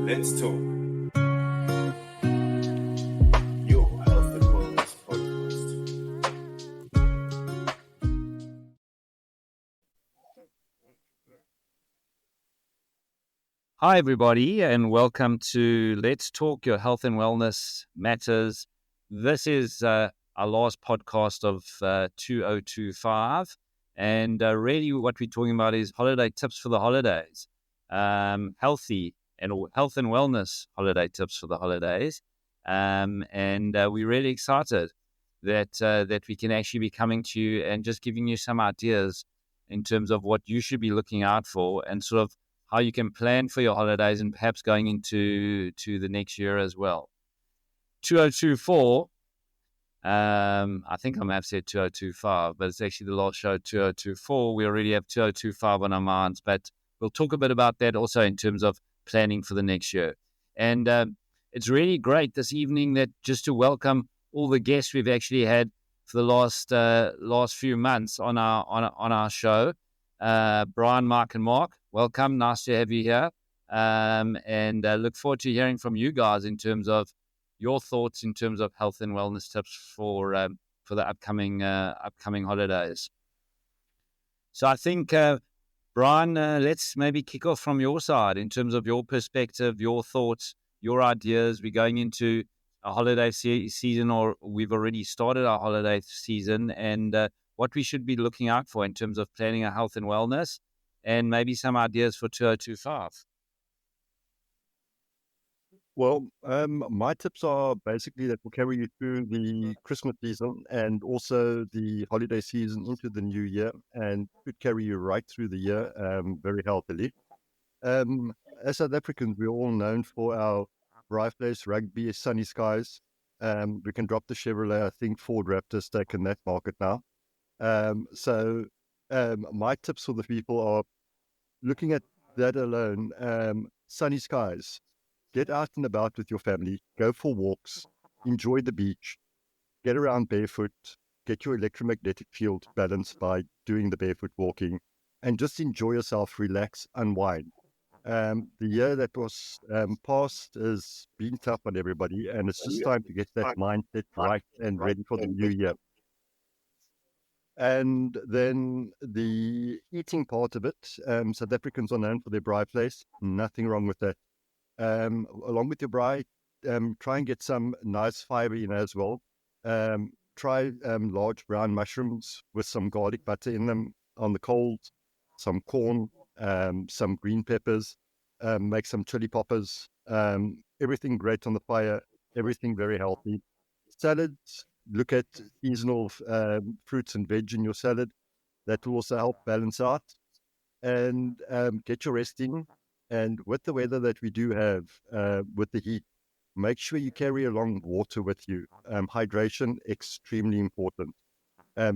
Let's talk. Your health and wellness podcast. Hi, everybody, and welcome to Let's Talk Your Health and Wellness Matters. This is our last podcast of 2025, and really what we're talking about is holiday tips for the holidays, health and wellness holiday tips for the holidays, and we're really excited that we can actually be coming to you and just giving you some ideas in terms of what you should be looking out for and sort of how you can plan for your holidays and perhaps going into the next year as well. 2024, I think I may have said 2025, but it's actually the last show, 2024. We already have 2025 on our minds, but we'll talk a bit about that also in terms of planning for the next year. And it's really great this evening that just to welcome all the guests we've actually had for the last few months on our show. Brian, Mark, and Mark, welcome. Nice to have you here. And look forward to hearing from you guys in terms of your thoughts in terms of health and wellness tips for the upcoming holidays. So I think, Brian, let's maybe kick off from your side in terms of your perspective, your thoughts, your ideas. We're going into a holiday season, or we've already started our holiday season, and what we should be looking out for in terms of planning our health and wellness, and maybe some ideas for 2025. Well, my tips are basically that will carry you through the Christmas season and also the holiday season into the new year, and could carry you right through the year very healthily. As South Africans, we're all known for our bright place, rugby, sunny skies. We can drop the Chevrolet. I think Ford Raptor's taken that market now. So my tips for the people are looking at that alone. Sunny skies. Get out and about with your family, go for walks, enjoy the beach, get around barefoot, get your electromagnetic field balanced by doing the barefoot walking, and just enjoy yourself, relax, unwind. The year that was past has been tough on everybody, and it's just time to get that mindset right and ready for the new year. And then the eating part of it, South Africans are known for their braai place. Nothing wrong with that. Along with your braai, try and get some nice fiber in as well. Try large brown mushrooms with some garlic butter in them on the cold, some corn, some green peppers, make some chili poppers, everything great on the fire, everything very healthy. Salads, look at seasonal fruits and veg in your salad. That will also help balance out. And get your rest in. And with the weather that we do have, with the heat, make sure you carry along water with you. Hydration, extremely important.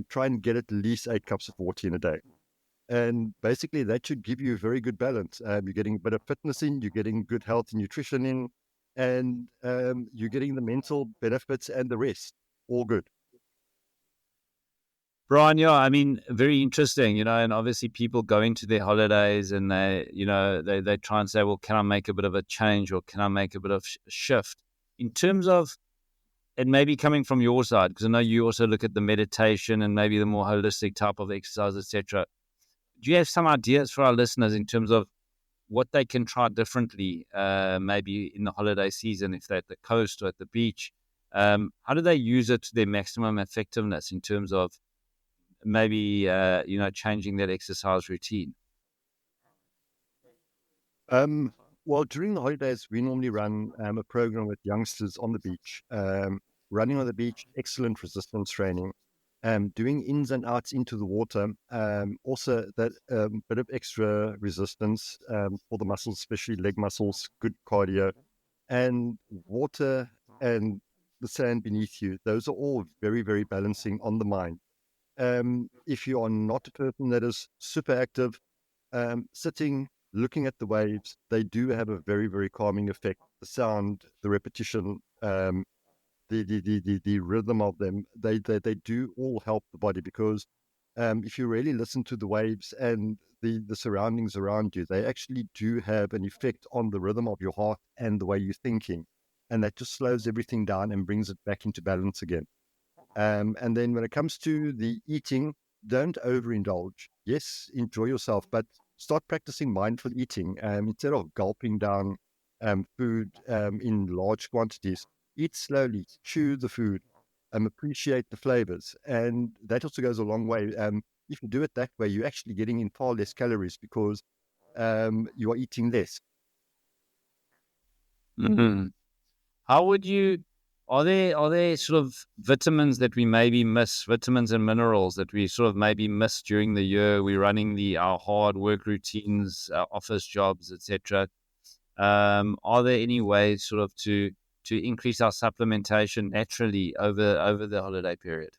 Try and get at least 8 cups of water in a day. And basically that should give you a very good balance. You're getting a bit of fitness in, you're getting good health and nutrition in, and you're getting the mental benefits and the rest. All good. Brian, yeah, I mean, very interesting, and obviously people go into their holidays and they try and say, well, can I make a bit of a change or can I make a bit of shift in terms of, and maybe coming from your side, because I know you also look at the meditation and maybe the more holistic type of exercise, etc. Do you have some ideas for our listeners in terms of what they can try differently, maybe in the holiday season, if they're at the coast or at the beach? How do they use it to their maximum effectiveness in terms of maybe, changing that exercise routine? Well, during the holidays, we normally run a program with youngsters on the beach. Running on the beach, excellent resistance training. Doing ins and outs into the water. Also, that bit of extra resistance for the muscles, especially leg muscles, good cardio. And water and the sand beneath you, those are all very, very balancing on the mind. If you are not a person that is super active, sitting, looking at the waves, they do have a very, very calming effect. The sound, the repetition, the rhythm of them, they do all help the body because if you really listen to the waves and the surroundings around you, they actually do have an effect on the rhythm of your heart and the way you're thinking. And that just slows everything down and brings it back into balance again. And then when it comes to the eating, don't overindulge. Yes, enjoy yourself, but start practicing mindful eating. Instead of gulping down food in large quantities, eat slowly, chew the food, appreciate the flavors. And that also goes a long way. If you do it that way, you're actually getting in far less calories because you are eating less. Mhm. How would you? Are there sort of vitamins that we maybe miss, vitamins and minerals that we sort of maybe miss during the year? We're running our hard work routines, our office jobs, etc. Are there any ways sort of to increase our supplementation naturally over the holiday period?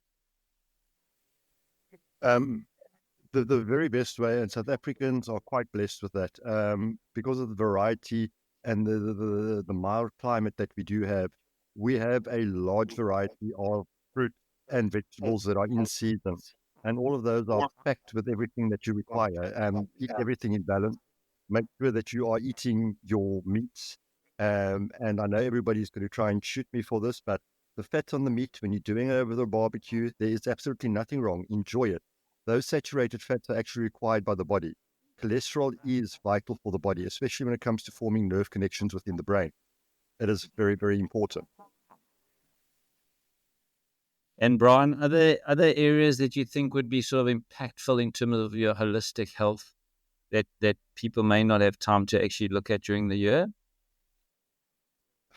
Um, the very best way, and South Africans are quite blessed with that, because of the variety and the mild climate that we do have. We have a large variety of fruit and vegetables that are in season, and all of those are packed with everything that you require. Eat everything in balance. Make sure that you are eating your meats. And I know everybody's going to try and shoot me for this, but the fat on the meat, when you're doing it over the barbecue, there is absolutely nothing wrong. Enjoy it. Those saturated fats are actually required by the body. Cholesterol is vital for the body, especially when it comes to forming nerve connections within the brain. It is very, very important. And Brian, are there areas that you think would be sort of impactful in terms of your holistic health that people may not have time to actually look at during the year?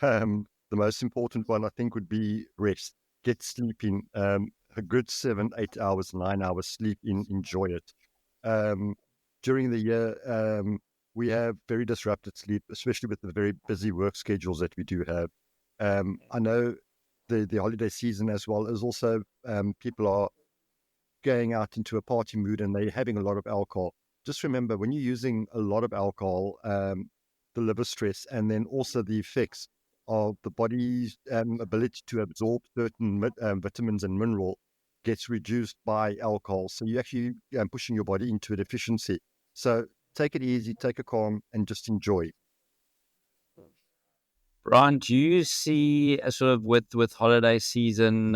The most important one, I think, would be rest. Get sleep in. A good 7, 8 hours, 9 hours sleep in. Enjoy it. Um, During the year, we have very disrupted sleep, especially with the very busy work schedules that we do have. I know the holiday season as well is also, people are going out into a party mood and they're having a lot of alcohol. Just remember, when you're using a lot of alcohol, the liver stress and then also the effects of the body's ability to absorb certain vitamins and mineral gets reduced by alcohol. So you're actually pushing your body into a deficiency. So take it easy, take a calm, and just enjoy. Brian, do you see a sort of with holiday season,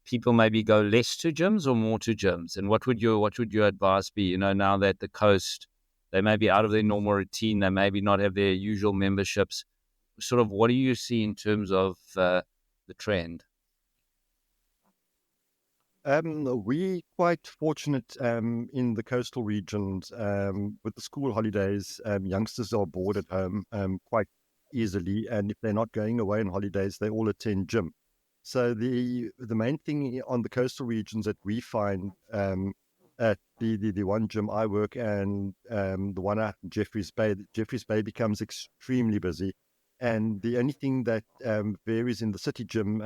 people maybe go less to gyms or more to gyms? And what would your advice be? Now that the coast, they may be out of their normal routine, they maybe not have their usual memberships. Sort of, what do you see in terms of the trend? We quite fortunate in the coastal regions with the school holidays. Youngsters are bored at home quite easily, and if they're not going away on holidays, they all attend gym. So the main thing on the coastal regions that we find at the one gym I work and the one at Jeffreys Bay becomes extremely busy. And the only thing that varies in the city gym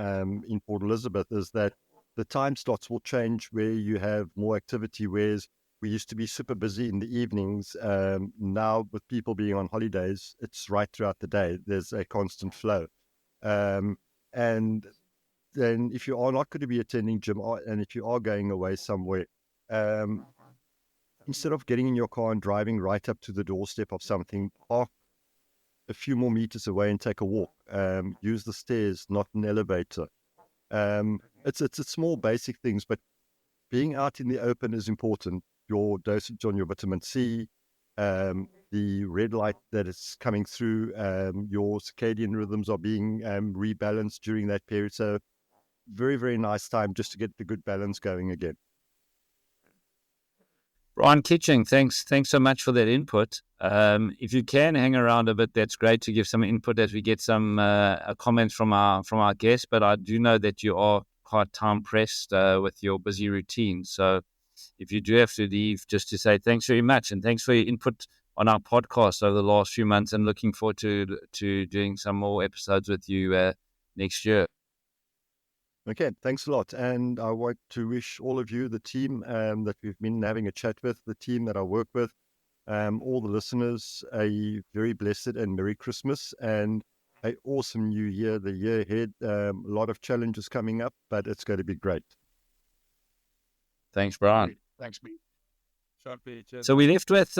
in Port Elizabeth is that the time slots will change where you have more activity, whereas we used to be super busy in the evenings. Now, with people being on holidays, it's right throughout the day. There's a constant flow. Um, and then if you are not going to be attending gym and if you are going away somewhere, um, instead of getting in your car and driving right up to the doorstep of something, park a few more meters away and take a walk. Use the stairs, not an elevator. It's small basic things, but being out in the open is important. Your dosage on your vitamin C, the red light that is coming through, your circadian rhythms are being rebalanced during that period. So very, very nice time just to get the good balance going again. Brian Kitching, thanks so much for that input. If you can hang around a bit, that's great to give some input as we get some comments from our guests. But I do know that you are quite time pressed with your busy routine. So if you do have to leave, just to say thanks very much and thanks for your input on our podcast over the last few months, and looking forward to doing some more episodes with you next year. Okay, thanks a lot. And I want to wish all of you, the team that we've been having a chat with, the team that I work with, all the listeners, a very blessed and Merry Christmas and an awesome new year. The year ahead, a lot of challenges coming up, but it's going to be great. Thanks, Brian. Thanks, Pete. Short Pete. So we left with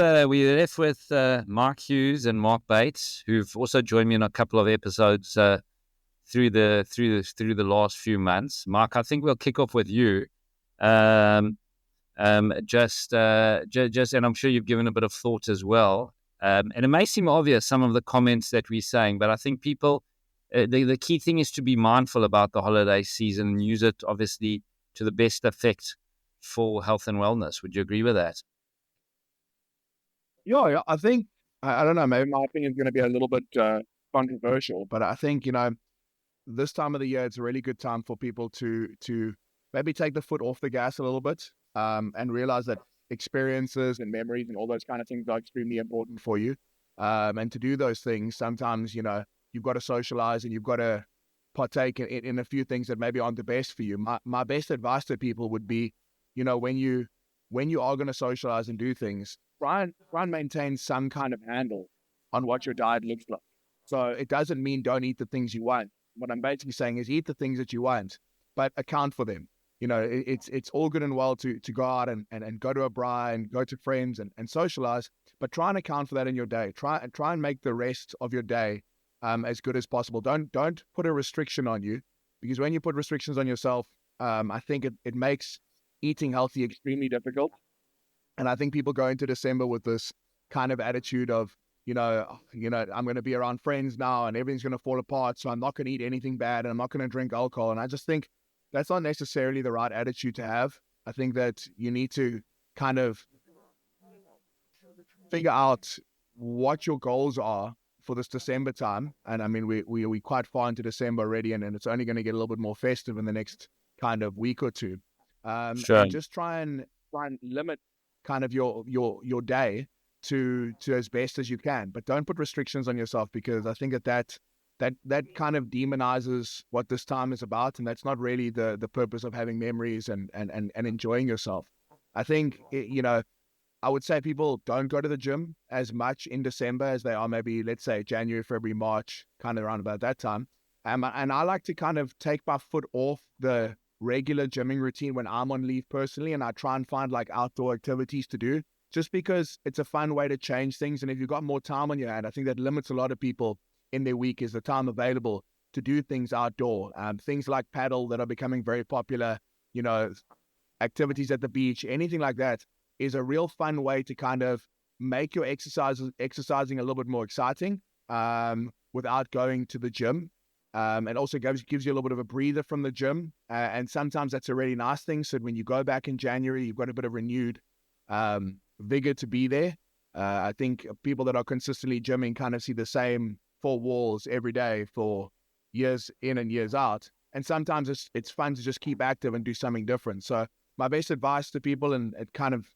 Mike Huse and Mark Bates, who've also joined me in a couple of episodes through the last few months. Mark, I think we'll kick off with you. Just and I'm sure you've given a bit of thought as well. And it may seem obvious, some of the comments that we're saying, but I think people, the key thing is to be mindful about the holiday season and use it, obviously, to the best effect for health and wellness. Would you agree with that? Yeah, I think, I don't know, maybe my opinion is going to be a little bit controversial, but I think, this time of the year, it's a really good time for people to maybe take the foot off the gas a little bit, and realize that experiences and memories and all those kind of things are extremely important for you. And to do those things, sometimes, you've got to socialize and you've got to partake in a few things that maybe aren't the best for you. My best advice to people would be, when you are going to socialize and do things, try and maintain some kind of handle on what your diet looks like. So it doesn't mean don't eat the things you want. What I'm basically saying is eat the things that you want, but account for them. It's all good and well to go out and go to a bar and go to friends and socialize, but try and account for that in your day. Try and make the rest of your day as good as possible. Don't put a restriction on you, because when you put restrictions on yourself, I think it makes eating healthy extremely difficult. And I think people go into December with this kind of attitude of, I'm going to be around friends now and everything's going to fall apart, so I'm not going to eat anything bad and I'm not going to drink alcohol. And I just think that's not necessarily the right attitude to have. I think that you need to kind of figure out what your goals are for this December time. And I mean, we're quite far into December already, and it's only going to get a little bit more festive in the next kind of week or two. Sure. And just try and limit kind of your day to as best as you can, but don't put restrictions on yourself, because I think that kind of demonizes what this time is about, and that's not really the purpose of having memories and enjoying yourself. I think I would say people don't go to the gym as much in December as they are maybe, let's say, January, February, March, kind of around about that time. And I like to kind of take my foot off the regular gymming routine when I'm on leave personally, and I try and find like outdoor activities to do, just because it's a fun way to change things. And if you've got more time on your hand, I think that limits a lot of people in their week, is the time available to do things outdoor. Things like paddle that are becoming very popular, activities at the beach, anything like that is a real fun way to kind of make your exercising a little bit more exciting, without going to the gym. And also gives you a little bit of a breather from the gym. And sometimes that's a really nice thing. So when you go back in January, you've got a bit of renewed vigor to be there. I think people that are consistently gymming kind of see the same four walls every day for years in and years out. And sometimes it's fun to just keep active and do something different. So my best advice to people, and it kind of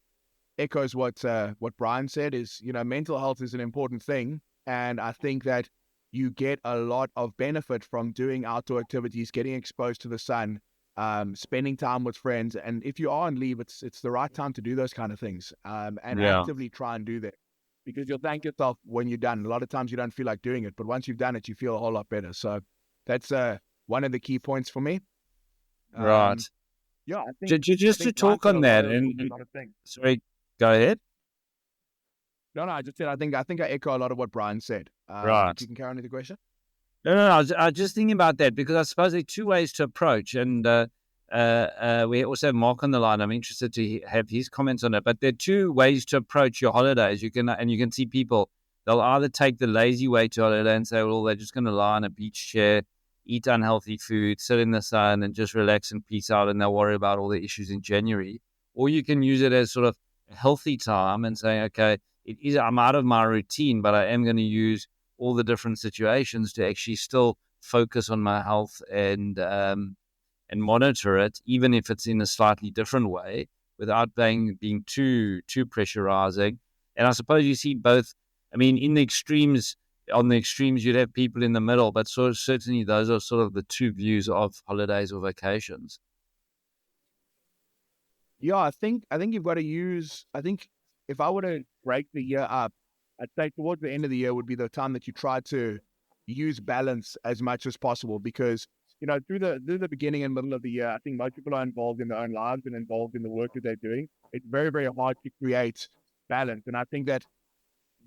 echoes what Brian said, is, mental health is an important thing. And I think that you get a lot of benefit from doing outdoor activities, getting exposed to the sun, spending time with friends. And if you are on leave, it's the right time to do those kind of things, and actively try and do that, because you'll thank yourself when you're done. A lot of times you don't feel like doing it, but once you've done it, you feel a whole lot better. So that's one of the key points for me. Right. Yeah, I think just to talk on that, and sorry, go ahead. No, I just said I think I echo a lot of what Brian said. Right. You can carry on with the question. No. I was just thinking about that, because I suppose there are two ways to approach, and we also have Mark on the line. I'm interested to have his comments on it. But there are two ways to approach your holidays. You can see people, they'll either take the lazy way to holiday and say, well, they're just going to lie on a beach chair, eat unhealthy food, sit in the sun, and just relax and peace out, and they'll worry about all the issues in January. Or you can use it as sort of a healthy time and say, okay, I'm out of my routine, but I am going to use all the different situations to actually still focus on my health and monitor it, even if it's in a slightly different way, without being too pressurizing. And I suppose you see both. I mean, on the extremes, you'd have people in the middle, but certainly those are sort of the two views of holidays or vacations. Yeah, I think you've got to use. I think if I were to break the year up, I'd say towards the end of the year would be the time that you try to use balance as much as possible, because through the beginning and middle of the year, I think most people are involved in their own lives and involved in the work that they're doing. It's very, very hard to create balance. And I think that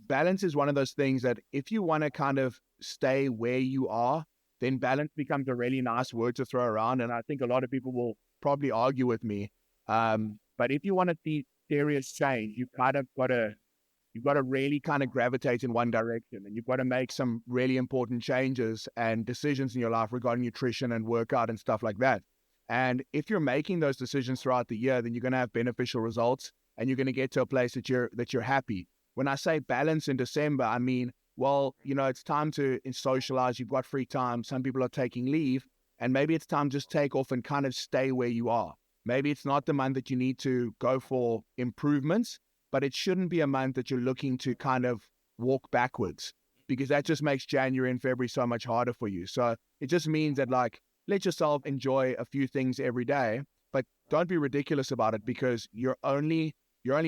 balance is one of those things that if you want to kind of stay where you are, then balance becomes a really nice word to throw around. And I think a lot of people will probably argue with me. But if you want to see serious change, you've got to really kind of gravitate in one direction, and you've got to make some really important changes and decisions in your life regarding nutrition and workout and stuff like that. And if you're making those decisions throughout the year, then you're going to have beneficial results, and you're going to get to a place that you're happy. When I say balance in December, I mean, well, it's time to socialize. You've got free time. Some people are taking leave, and maybe it's time to just take off and kind of stay where you are. Maybe it's not the month that you need to go for improvements, but it shouldn't be a month that you're looking to kind of walk backwards, because that just makes January and February so much harder for you. So it just means that, like, let yourself enjoy a few things every day, but don't be ridiculous about it, because you're only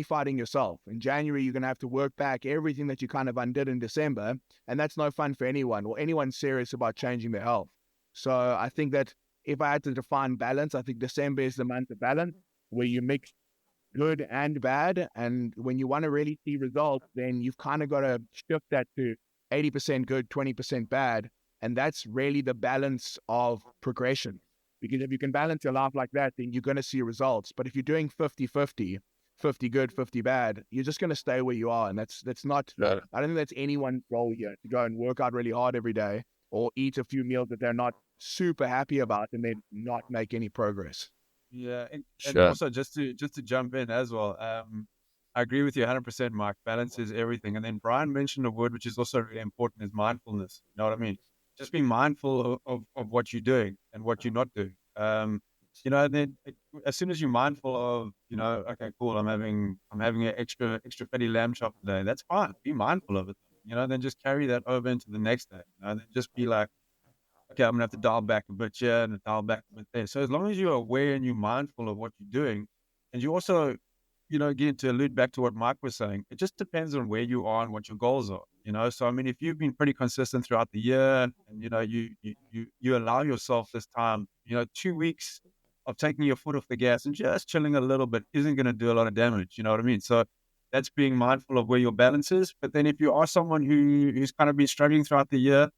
fighting yourself. In January, you're going to have to work back everything that you kind of undid in December, and that's no fun for anyone or anyone serious about changing their health. So I think that if I had to define balance, I think December is the month of balance, where you mix good and bad. And when you want to really see results, then you've kind of got to shift that to 80% good, 20% bad. And that's really the balance of progression. Because if you can balance your life like that, then you're going to see results. But if you're doing 50-50, 50 good, 50 bad, you're just going to stay where you are. And that's not, No. I don't think that's anyone's role here, to go and work out really hard every day or eat a few meals that they're not super happy about and then not make any progress. Yeah, and Sure. also just to jump in as well, I agree with you 100%, Mike. Balance is everything. And then Brian mentioned a word which is also really important, is mindfulness. You know what I mean? Just be mindful of what you're doing and what you're not doing. And then as soon as you're mindful of, okay, cool, I'm having an extra fatty lamb chop today. That's fine. Be mindful of it. Then just carry that over into the next day. Then just be like, okay, I'm going to have to dial back a bit here and dial back a bit there. So as long as you're aware and you're mindful of what you're doing, and you also, again, to allude back to what Mike was saying, it just depends on where you are and what your goals are, So, I mean, if you've been pretty consistent throughout the year and, you allow yourself this time, 2 weeks of taking your foot off the gas and just chilling a little bit isn't going to do a lot of damage. You know what I mean? So that's being mindful of where your balance is. But then if you are someone who's kind of been struggling throughout the year,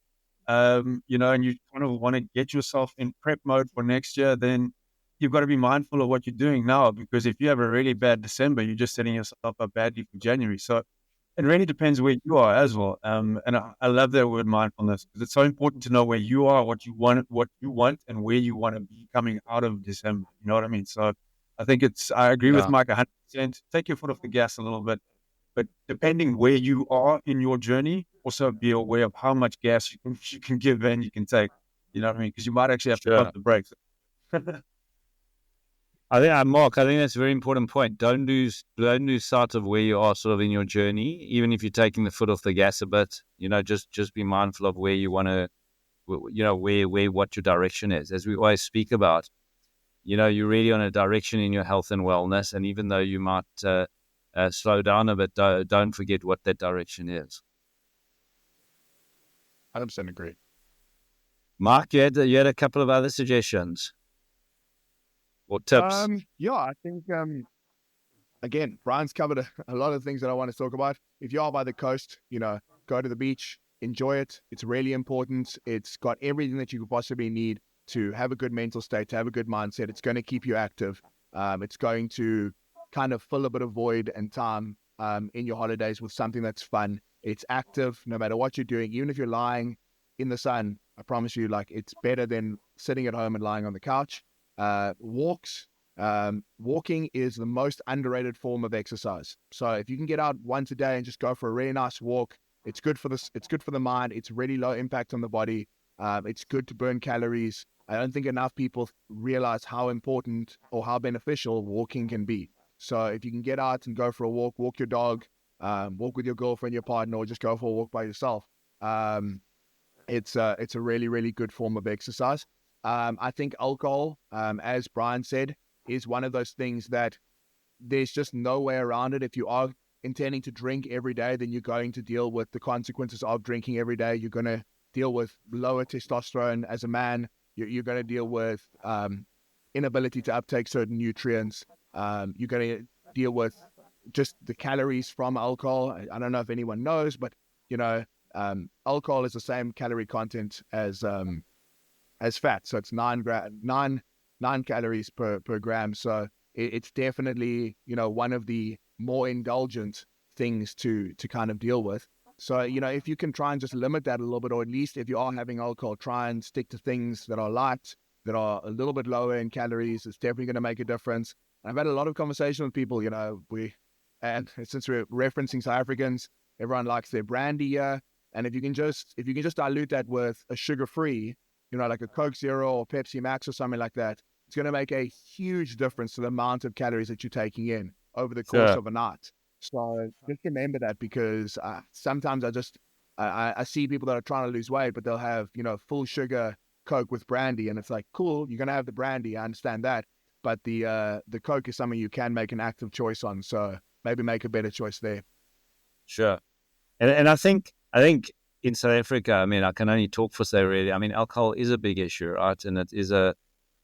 and you kind of want to get yourself in prep mode for next year, then you've got to be mindful of what you're doing now, because if you have a really bad December, you're just setting yourself up badly for January. So it really depends where you are as well. And I love that word mindfulness, because it's so important to know where you are, what you want, and where you want to be coming out of December. You know what I mean? So I think I agree with Mike 100%. Take your foot off the gas a little bit. But depending where you are in your journey, also be aware of how much gas you can give and you can take. You know what I mean? Because you might actually have to pump the brakes. Mark, I think that's a very important point. Don't lose sight of where you are sort of in your journey, even if you're taking the foot off the gas a bit. Just be mindful of where you want to, where what your direction is. As we always speak about, you're really on a direction in your health and wellness, and even though you might slow down a bit, don't forget what that direction is. 100% agree. Mark, you had a couple of other suggestions or tips. I think, again, Brian's covered a lot of things that I want to talk about. If you are by the coast, go to the beach, enjoy it. It's really important. It's got everything that you could possibly need to have a good mental state, to have a good mindset. It's going to keep you active. It's going to kind of fill a bit of void and time in your holidays with something that's fun. It's active no matter what you're doing. Even if you're lying in the sun, I promise you, like, it's better than sitting at home and lying on the couch. Walking is the most underrated form of exercise. So if you can get out once a day and just go for a really nice walk, it's good for the mind. It's really low impact on the body. It's good to burn calories. I don't think enough people realize how important or how beneficial walking can be. So if you can get out and go for a walk your dog, walk with your girlfriend, your partner, or just go for a walk by yourself. It's a really, really good form of exercise. I think alcohol, as Brian said, is one of those things that there's just no way around it. If you are intending to drink every day, then you're going to deal with the consequences of drinking every day. You're going to deal with lower testosterone as a man. You're going to deal with inability to uptake certain nutrients. You're going to deal with just the calories from alcohol. I don't know if anyone knows, but alcohol is the same calorie content as fat, so it's 9 calories per gram. So it's definitely one of the more indulgent things to kind of deal with. So if you can try and just limit that a little bit, or at least if you are having alcohol, try and stick to things that are light, that are a little bit lower in calories. It's definitely going to make a difference. I've had a lot of conversation with people. And since we're referencing South Africans, everyone likes their brandy here. And if you can just dilute that with a sugar-free, like a Coke Zero or Pepsi Max or something like that, it's going to make a huge difference to the amount of calories that you're taking in over the course of a night. So just remember that, because sometimes I see people that are trying to lose weight, but they'll have, full sugar Coke with brandy. And it's like, cool, you're going to have the brandy. I understand that. But the Coke is something you can make an active choice on. So maybe make a better choice there. Sure. And I think in South Africa, I mean, I can only talk for South really. I mean, alcohol is a big issue, right? And it is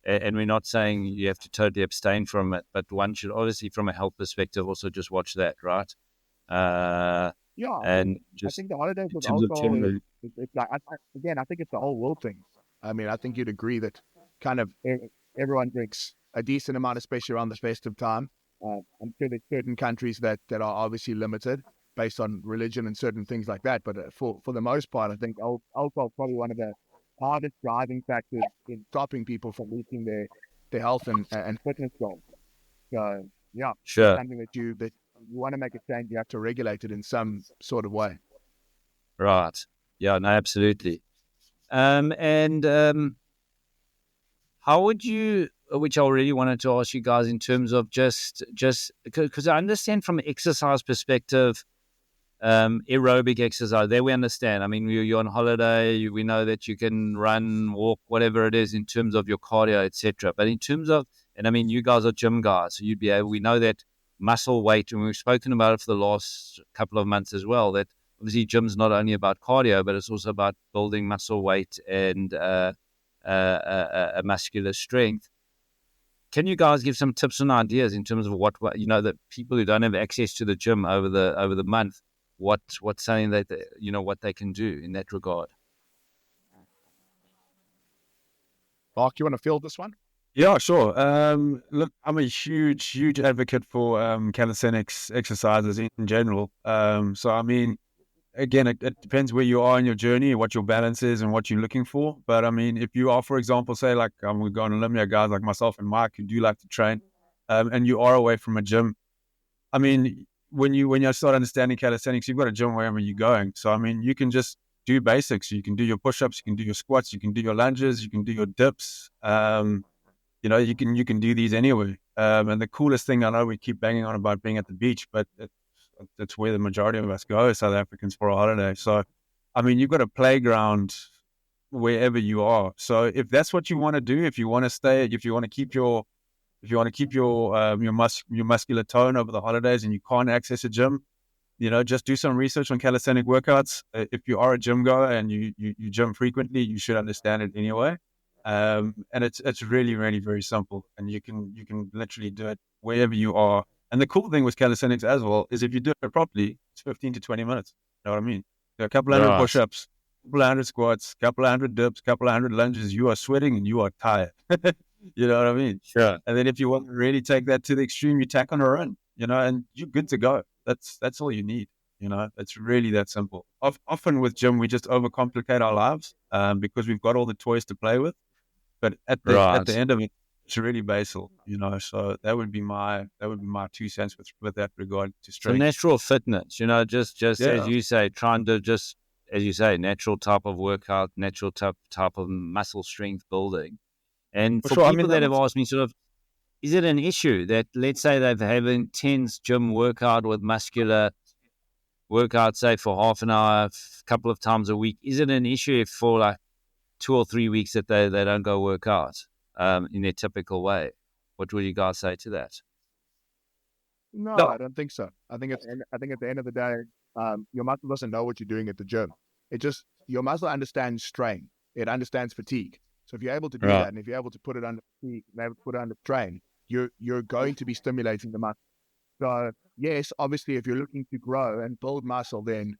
and we're not saying you have to totally abstain from it, but one should obviously, from a health perspective, also just watch that, right? And I think the holidays with alcohol it's like, I think it's the whole world thing. I mean, I think you'd agree that kind of everyone drinks a decent amount, especially around the festive time. I'm sure there's certain countries that are obviously limited based on religion and certain things like that. But for the most part, I think alcohol is probably one of the hardest driving factors in stopping people from reaching their health and fitness goals. So, sure. something that you want to make a change, you have to regulate it in some sort of way. Right. Yeah, no, absolutely. How would you, which I already wanted to ask you guys in terms of just because I understand from an exercise perspective, aerobic exercise, there we understand. I mean, you're on holiday, we know that you can run, walk, whatever it is in terms of your cardio, etc. But in terms of, and I mean, you guys are gym guys, so we know that muscle weight, and we've spoken about it for the last couple of months as well, that obviously gym's not only about cardio, but it's also about building muscle weight and a muscular strength. Can you guys give some tips and ideas in terms of what the people who don't have access to the gym over the month, what's something that what they can do in that regard? Mark, you want to field this one? Yeah, sure. Look, I'm a huge advocate for calisthenics exercises in general. So I mean, again, it depends where you are in your journey, what your balance is, and what you're looking for. But I mean, if you are, for example, say like we're going to Olympia, guys like myself and Mike who do like to train, and you are away from a gym, I mean, when you start understanding calisthenics, you've got a gym wherever you're going. So I mean, you can just do basics. You can do your push-ups, you can do your squats, you can do your lunges, you can do your dips. You can do these anywhere. And the coolest thing, I know we keep banging on about being at the beach, but that's where the majority of us go as South Africans for a holiday. So, I mean, you've got a playground wherever you are. So if that's what you want to do, if you want to keep your muscular tone over the holidays and you can't access a gym, just do some research on calisthenic workouts. If you are a gym goer and you gym frequently, you should understand it anyway. And it's really, really very simple, and you can literally do it wherever you are. And the cool thing with calisthenics as well is if you do it properly, it's 15 to 20 minutes. You know what I mean? A couple hundred push-ups, a couple hundred squats, a couple hundred dips, a couple hundred lunges. You are sweating and you are tired. You know what I mean? Sure. And then if you want to really take that to the extreme, you tack on a run, and you're good to go. That's all you need. It's really that simple. Often with gym, we just overcomplicate our lives because we've got all the toys to play with. But at the end of it, it's really basal, So that would be my 2 cents with that regard to strength. So natural fitness, just as you say, trying to just, as you say, natural type of workout, natural type of muscle strength building. And for people that have asked me sort of, is it an issue that, let's say they've had an intense gym workout with muscular workout, say for half an hour, a couple of times a week, is it an issue if for like 2 or 3 weeks that they don't go work out in their typical way? What would you guys say to that? No, I don't think so. I think at the end of the day, your muscle doesn't know what you're doing at the gym. Your muscle understands strain. It understands fatigue. So if you're able to do Right. that, and if you're able to put it under fatigue, and able to put it under strain, you're going to be stimulating the muscle. So yes, obviously, if you're looking to grow and build muscle, then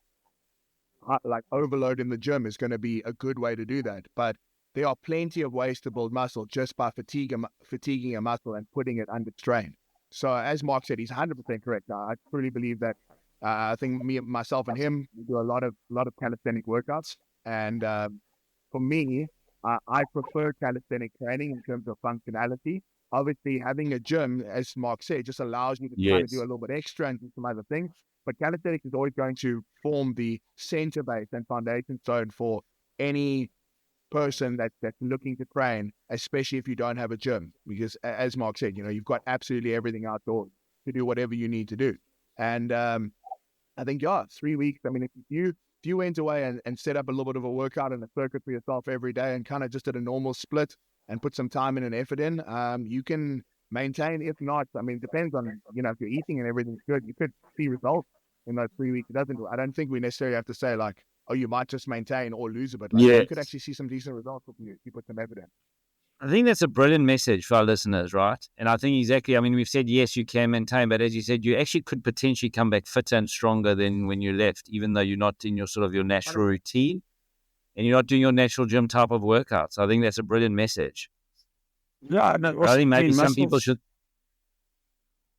like overload in the gym is going to be a good way to do that. But there are plenty of ways to build muscle just by fatiguing a muscle and putting it under strain. So as Mark said, he's 100% correct. I truly believe that. I think myself and him, we do a lot of calisthenic workouts, and for me, I prefer calisthenic training in terms of functionality. Obviously, having a gym, as Mark said, just allows you to kind of do a little bit extra and do some other things. But calisthenics is always going to form the center base and foundation stone for any person that's looking to train, especially if you don't have a gym. Because as Mark said, you've got absolutely everything outdoors to do whatever you need to do. And I think, 3 weeks. I mean, if you went away and set up a little bit of a workout and a circuit for yourself every day and kind of just did a normal split and put some time and effort in, you can maintain. If not, I mean, it depends on, if you're eating and everything's good, you could see results in those 3 weeks. I don't think we necessarily have to say like, oh, you might just maintain or lose a bit. Like, you could actually see some decent results if you put some effort in. I think that's a brilliant message for our listeners, right? And I think exactly, I mean, we've said, yes, you can maintain, but as you said, you actually could potentially come back fitter and stronger than when you left, even though you're not in your sort of your natural routine and you're not doing your natural gym type of workouts. I think that's a brilliant message. Yeah, no, also, I think maybe some muscles, people should.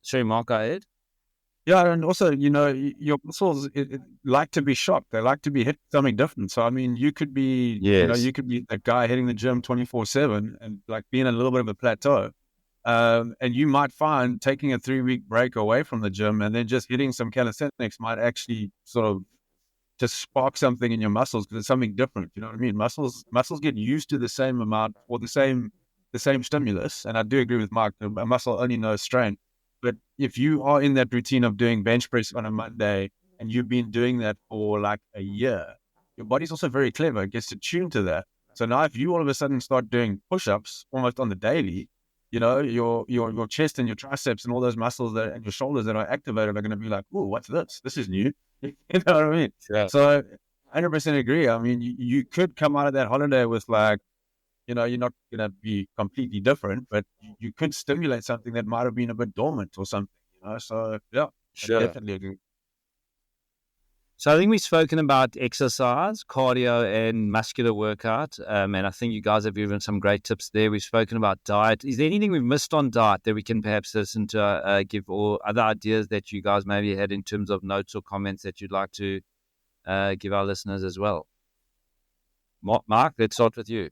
Sorry, Mark, go ahead. Yeah, and also, your muscles like to be shocked. They like to be hit something different. So, I mean, you could be, you could be a guy hitting the gym 24/7 and like being a little bit of a plateau. And you might find taking a 3-week break away from the gym and then just hitting some calisthenics might actually sort of just spark something in your muscles because it's something different. You know what I mean? Muscles get used to the same amount or the same stimulus. And I do agree with Mark. A muscle only knows strain. But if you are in that routine of doing bench press on a Monday and you've been doing that for like a year, your body's also very clever. It gets to tune to that. So now if you all of a sudden start doing push-ups almost on the daily, your chest and your triceps and all those muscles and your shoulders that are activated are going to be like, "Ooh, what's this? This is new." You know what I mean? Yeah. So 100% agree. I mean, you could come out of that holiday with like, you're not going to be completely different, but you could stimulate something that might have been a bit dormant or something, So, yeah, Sure. I definitely agree. So I think we've spoken about exercise, cardio, and muscular workout. And I think you guys have given some great tips there. We've spoken about diet. Is there anything we've missed on diet that we can perhaps listen to, give, or other ideas that you guys maybe had in terms of notes or comments that you'd like to give our listeners as well? Mark, let's start with you.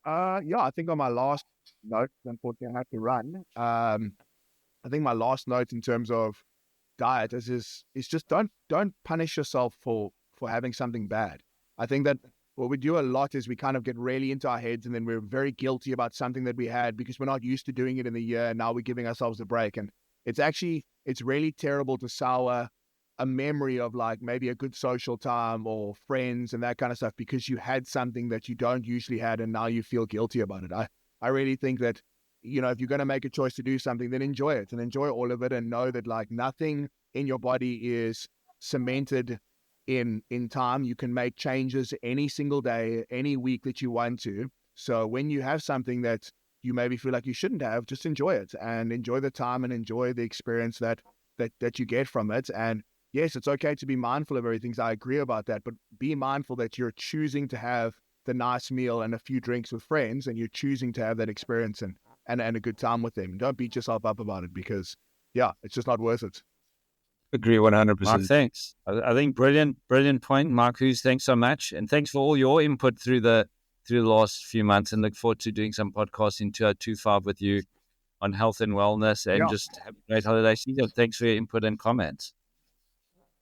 I think on my last note, unfortunately I have to run. I think my last note in terms of diet is just don't punish yourself for having something bad. I think that what we do a lot is we kind of get really into our heads and then we're very guilty about something that we had because we're not used to doing it in the year. And now we're giving ourselves a break. And it's really terrible to sour a memory of like maybe a good social time or friends and that kind of stuff because you had something that you don't usually had and now you feel guilty about it. I really think that, if you're going to make a choice to do something, then enjoy it and enjoy all of it and know that like nothing in your body is cemented in time. You can make changes any single day, any week that you want to. So when you have something that you maybe feel like you shouldn't have, just enjoy it and enjoy the time and enjoy the experience that you get from it. And yes, it's okay to be mindful of everything. I agree about that, but be mindful that you're choosing to have the nice meal and a few drinks with friends and you're choosing to have that experience and a good time with them. Don't beat yourself up about it because, it's just not worth it. Agree 100%. Mark, thanks. I think brilliant point. Mike Huse, thanks so much. And thanks for all your input through the last few months and look forward to doing some podcasts in 2025 with you on health and wellness and just have a great holiday season. Thanks for your input and comments.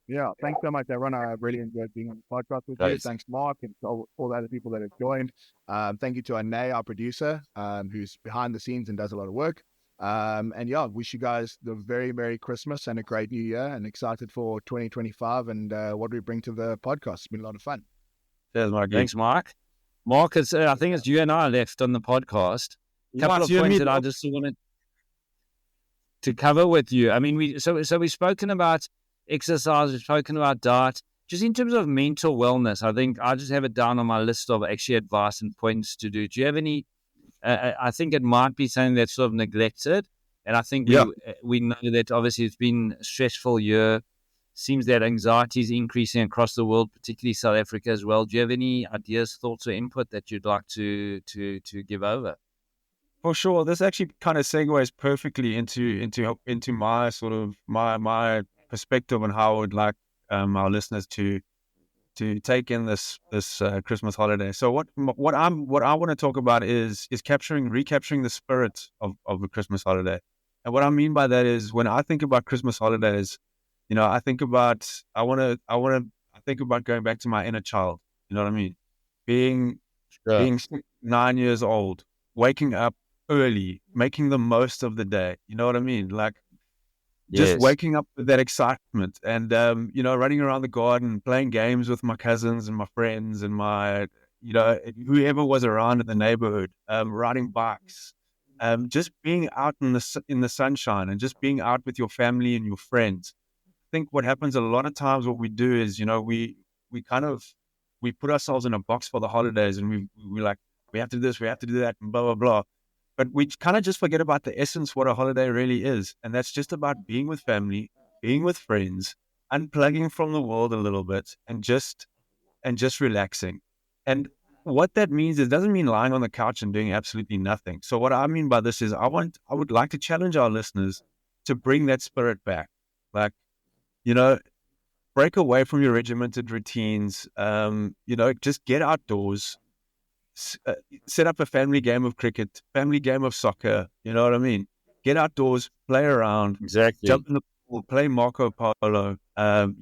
Yeah, thanks so much, everyone. I really enjoyed being on the podcast with you. Thanks, Mark, and all the other people that have joined. Thank you to Ane, our producer, who's behind the scenes and does a lot of work. Wish you guys the very Merry Christmas and a great New Year and excited for 2025 and what we bring to the podcast. It's been a lot of fun. Cheers, Mark. Thanks, Mark. Mark, I think it's you and I left on the podcast. A couple of points that I just wanted to cover with you. I mean, so we've spoken about exercise, we've spoken about diet. just in terms of mental wellness, I think I just have it down on my list of actually advice and points to do. Do you have any? I think it might be something that's sort of neglected, and I think we know that obviously it's been a stressful year. Seems that anxiety is increasing across the world, particularly South Africa as well. Do you have any ideas, thoughts, or input that you'd like to give over? For sure, this actually kind of segues perfectly into my sort of my perspective on how I would like our listeners to take in this Christmas holiday. So what I want to talk about is recapturing the spirit of a Christmas holiday. And what I mean by that is, when I think about Christmas holidays, I think about going back to my inner child. You know what I mean? Being 9 years old, waking up early, making the most of the day. You know what I mean? Like, just waking up with that excitement and, running around the garden, playing games with my cousins and my friends and my, whoever was around in the neighborhood, riding bikes, just being out in the sunshine and just being out with your family and your friends. I think what happens a lot of times, what we do is, we put ourselves in a box for the holidays, and we like, we have to do this, we have to do that, and blah, blah, blah. But we kind of just forget about the essence, what a holiday really is. And that's just about being with family, being with friends, unplugging from the world a little bit, and just relaxing. And what that means is, it doesn't mean lying on the couch and doing absolutely nothing. So what I mean by this is, I would like to challenge our listeners to bring that spirit back. Like, break away from your regimented routines, just get outdoors, set up a family game of cricket, family game of soccer, you know what I mean? Get outdoors, play around, jump in the pool, play Marco Polo, and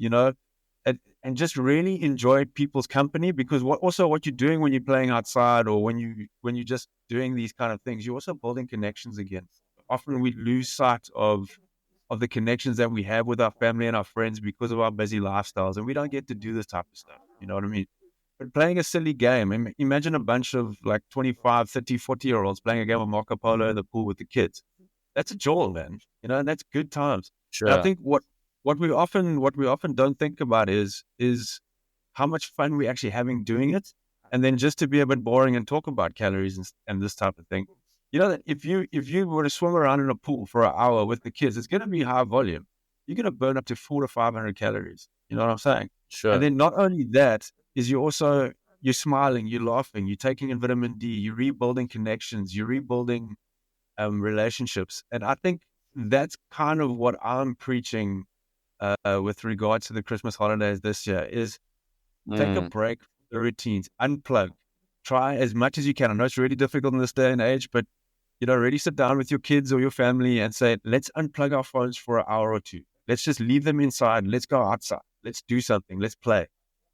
just really enjoy people's company, because what you're doing when you're playing outside, or when you're just doing these kind of things, you're also building connections again. Often we lose sight of the connections that we have with our family and our friends because of our busy lifestyles, and we don't get to do this type of stuff. You know what I mean? But playing a silly game, imagine a bunch of like 25, 30, 40-year-olds playing a game of Marco Polo in the pool with the kids. That's a joy, man. And that's good times. Sure. And I think what we often don't think about is how much fun we're actually having doing it. And then just to be a bit boring and talk about calories and this type of thing. That if you were to swim around in a pool for an hour with the kids, it's going to be high volume. You're going to burn up to 400 to 500 calories. You know what I'm saying? Sure. And then not only that, is you're smiling, you're laughing, you're taking in vitamin D, you're rebuilding connections, you're rebuilding relationships. And I think that's kind of what I'm preaching with regards to the Christmas holidays this year, is take a break from the routines, unplug, try as much as you can. I know it's really difficult in this day and age, but really sit down with your kids or your family and say, let's unplug our phones for an hour or two. Let's just leave them inside. Let's go outside. Let's do something. Let's play.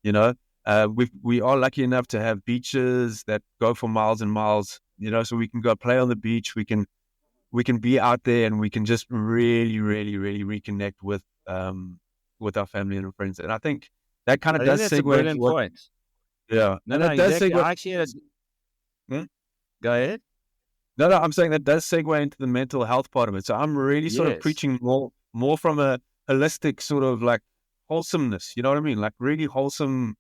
We are lucky enough to have beaches that go for miles and miles, so we can go play on the beach. We can be out there, and we can just really, really, really reconnect with our family and friends. And I think that kind of does that's a segue brilliant into what, point. yeah. No, that no, does exactly. segue. I actually Go ahead. No, I'm saying that does segue into the mental health part of it. So I'm really sort of preaching more from a holistic sort of like wholesomeness. You know what I mean? Like really wholesome,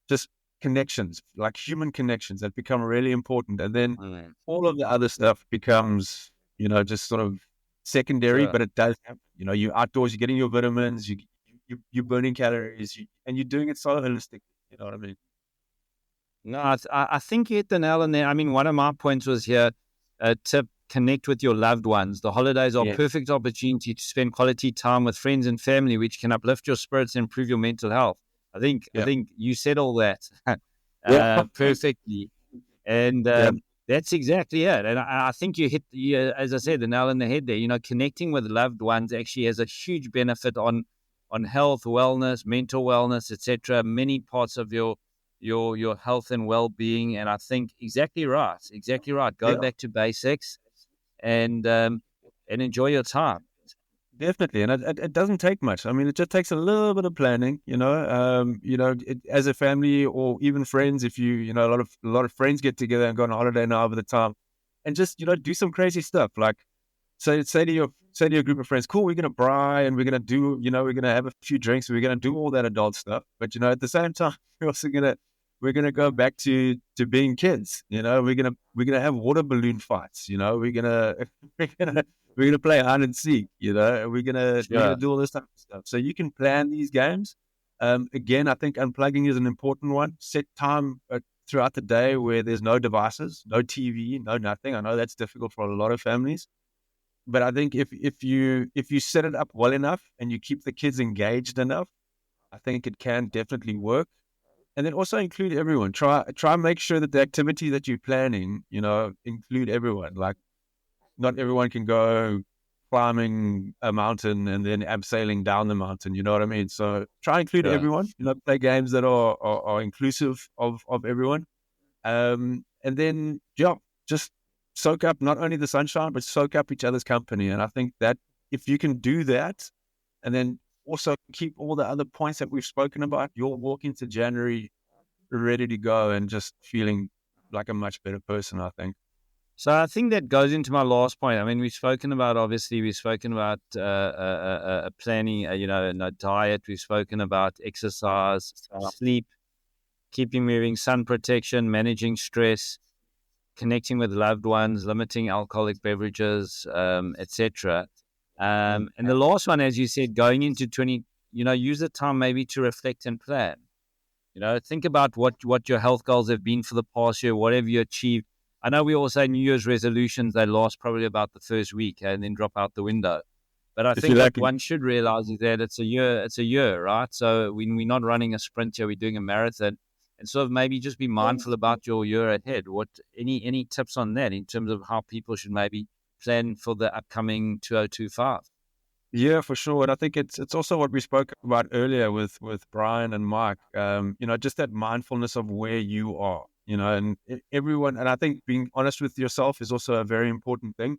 just connections, like human connections that become really important. And then all of the other stuff becomes, just sort of secondary, Sure. but it does happen. You're outdoors, you're getting your vitamins, you're burning calories, and you're doing it so holistically. You know what I mean? No, I think you hit the nail on there. I mean, one of my points was here to connect with your loved ones. The holidays are a perfect opportunity to spend quality time with friends and family, which can uplift your spirits and improve your mental health. I think you said all that perfectly, and that's exactly it. And I think you hit, as I said, the nail on the head there. Connecting with loved ones actually has a huge benefit on health, wellness, mental wellness, etc. Many parts of your health and well-being. And I think exactly right. Go back to basics and enjoy your time. Definitely, and it doesn't take much. I mean, it just takes a little bit of planning, as a family or even friends. If a lot of friends get together and go on holiday now over the time, and just do some crazy stuff like So say to your group of friends, cool, we're gonna braai and we're gonna do, we're gonna have a few drinks, we're gonna do all that adult stuff. But at the same time, we're gonna go back to being kids. We're gonna have water balloon fights. We're gonna we're gonna play hide and seek. And we're gonna do all this type of stuff. So you can plan these games. Again, I think unplugging is an important one. Set time throughout the day where there's no devices, no TV, no nothing. I know that's difficult for a lot of families. But I think if you set it up well enough and you keep the kids engaged enough, I think it can definitely work. And then also include everyone. Try and make sure that the activity that you're planning, include everyone. Like not everyone can go climbing a mountain and then abseiling down the mountain. You know what I mean? So try and include everyone. Play games that are inclusive of everyone. And then just soak up not only the sunshine, but soak up each other's company. And I think that if you can do that, and then also keep all the other points that we've spoken about, you'll walk into January ready to go and just feeling like a much better person, I think. So I think that goes into my last point. I mean, we've spoken about planning, a diet. We've spoken about exercise, sleep, keeping moving, sun protection, managing stress, connecting with loved ones, limiting alcoholic beverages, etc. And the last one, as you said, going into use the time maybe to reflect and plan. Think about what your health goals have been for the past year, whatever you achieved. I know we all say New Year's resolutions, they last probably about the first week and then drop out the window. But I think what one should realize is that it's a year, right? So when we're not running a sprint here, we're doing a marathon. And sort of maybe just be mindful about your year ahead. Any tips on that in terms of how people should maybe plan for the upcoming 2025? Yeah, for sure. And I think it's also what we spoke about earlier with Brian and Mike. Just that mindfulness of where you are. And everyone. And I think being honest with yourself is also a very important thing.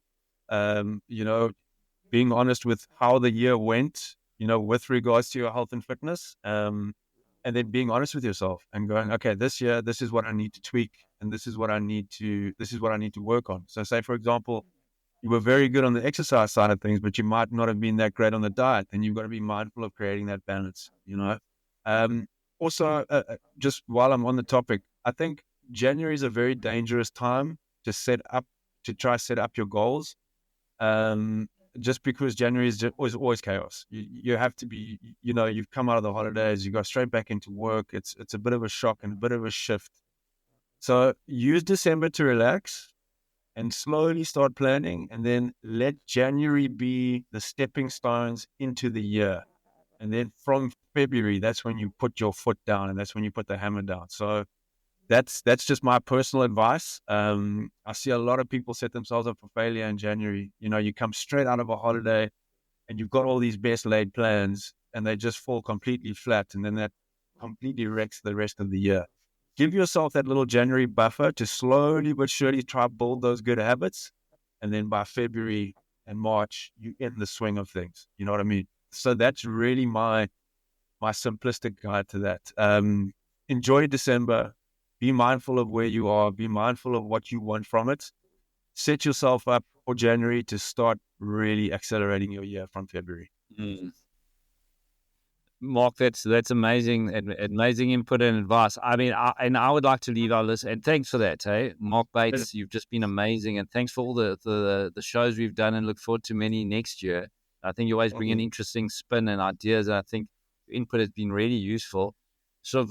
Being honest with how the year went. With regards to your health and fitness. And then being honest with yourself and going, okay, this year, this is what I need to tweak, and this is what I need to work on. So, say for example, you were very good on the exercise side of things, but you might not have been that great on the diet. Then you've got to be mindful of creating that balance. Also, just while I'm on the topic, I think January is a very dangerous time to try set up your goals. Just because January is always chaos. You have to be, you've come out of the holidays, you go straight back into work. It's a bit of a shock and a bit of a shift. So use December to relax and slowly start planning, and then let January be the stepping stones into the year. And then from February, that's when you put your foot down and that's when you put the hammer down. So that's just my personal advice. I see a lot of people set themselves up for failure in January. You come straight out of a holiday and you've got all these best laid plans and they just fall completely flat. And then that completely wrecks the rest of the year. Give yourself that little January buffer to slowly but surely try to build those good habits. And then by February and March, you're in the swing of things. You know what I mean? So that's really my simplistic guide to that. Enjoy December. Be mindful of where you are. Be mindful of what you want from it. Set yourself up for January to start really accelerating your year from February. Mark, that's amazing, amazing input and advice. I mean, I would like to leave our list, and thanks for that, hey, Mark Bates. You've just been amazing, and thanks for all the shows we've done, and look forward to many next year. I think you always bring an interesting spin and ideas, and I think your input has been really useful. Sort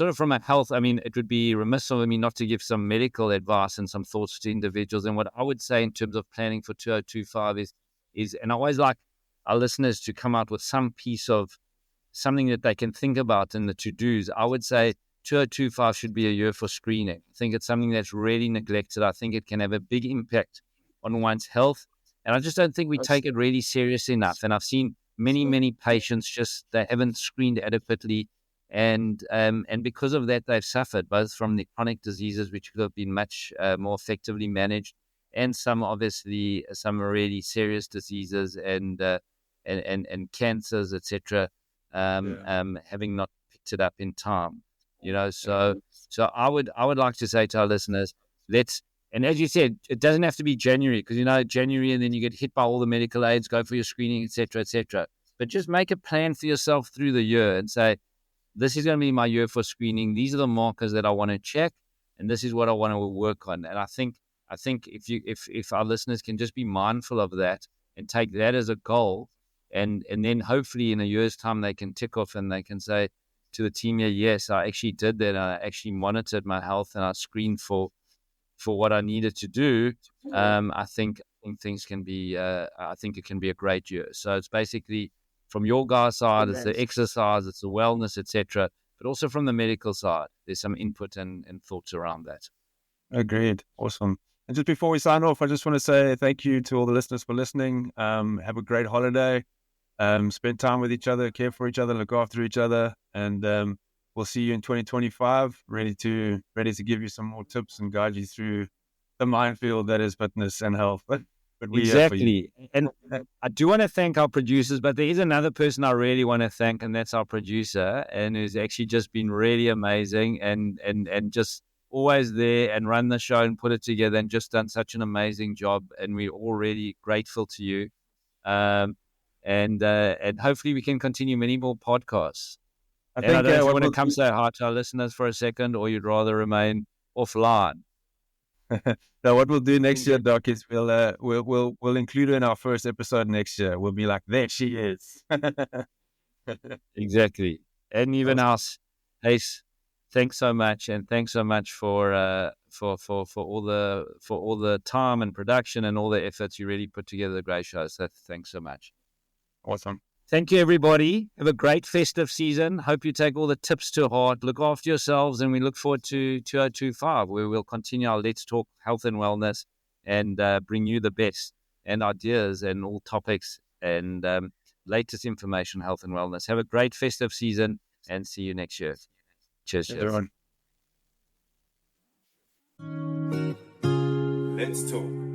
of from a health, I mean, it would be remiss of me not to give some medical advice and some thoughts to individuals. And what I would say in terms of planning for 2025 is, and I always like our listeners to come out with some piece of something that they can think about in the to-dos. I would say 2025 should be a year for screening. I think it's something that's really neglected. I think it can have a big impact on one's health. And I just don't think we take it really seriously enough. And I've seen many patients they haven't screened adequately. And because of that, they've suffered both from the chronic diseases, which could have been much more effectively managed, and some really serious diseases and cancers, etc. Having not picked it up in time, So I would like to say to our listeners, let's And as you said, it doesn't have to be January, because, January, and then you get hit by all the medical aids, go for your screening, etc., etc. But just make a plan for yourself through the year and say, this is going to be my year for screening. These are the markers that I want to check, and this is what I want to work on. And I think if our listeners can just be mindful of that and take that as a goal, and then hopefully in a year's time they can tick off and they can say to the team here, yes, I actually did that. I actually monitored my health and I screened for what I needed to do. I think things can be. I think it can be a great year. So it's basically from your guys' side, it's the exercise, it's the wellness, etc. But also from the medical side, there's some input and thoughts around that. Agreed. Awesome. And just before we sign off, I just want to say thank you to all the listeners for listening. Have a great holiday. Spend time with each other, care for each other, look after each other, and we'll see you in 2025, ready to give you some more tips and guide you through the minefield that is fitness and health. But we exactly. And I do want to thank our producers, but there is another person I really want to thank, and that's our producer, and who's actually just been really amazing and just always there and run the show and put it together and just done such an amazing job. And we're already grateful to you. And hopefully we can continue many more podcasts. I don't know if you want to come say hi to our listeners for a second, or you'd rather remain offline. Now, what we'll do next year, Doc, is we'll include her in our first episode next year. We'll be like, there she is. Exactly. And even us, Ace, thanks so much, and thanks so much for all the time and production and all the efforts you really put together the great show. So thanks so much. Awesome. Thank you, everybody. Have a great festive season. Hope you take all the tips to heart. Look after yourselves, and we look forward to 2025, where we'll continue our Let's Talk Health and Wellness and bring you the best and ideas and all topics and latest information, health and wellness. Have a great festive season, and see you next year. Cheers, everyone. Let's talk.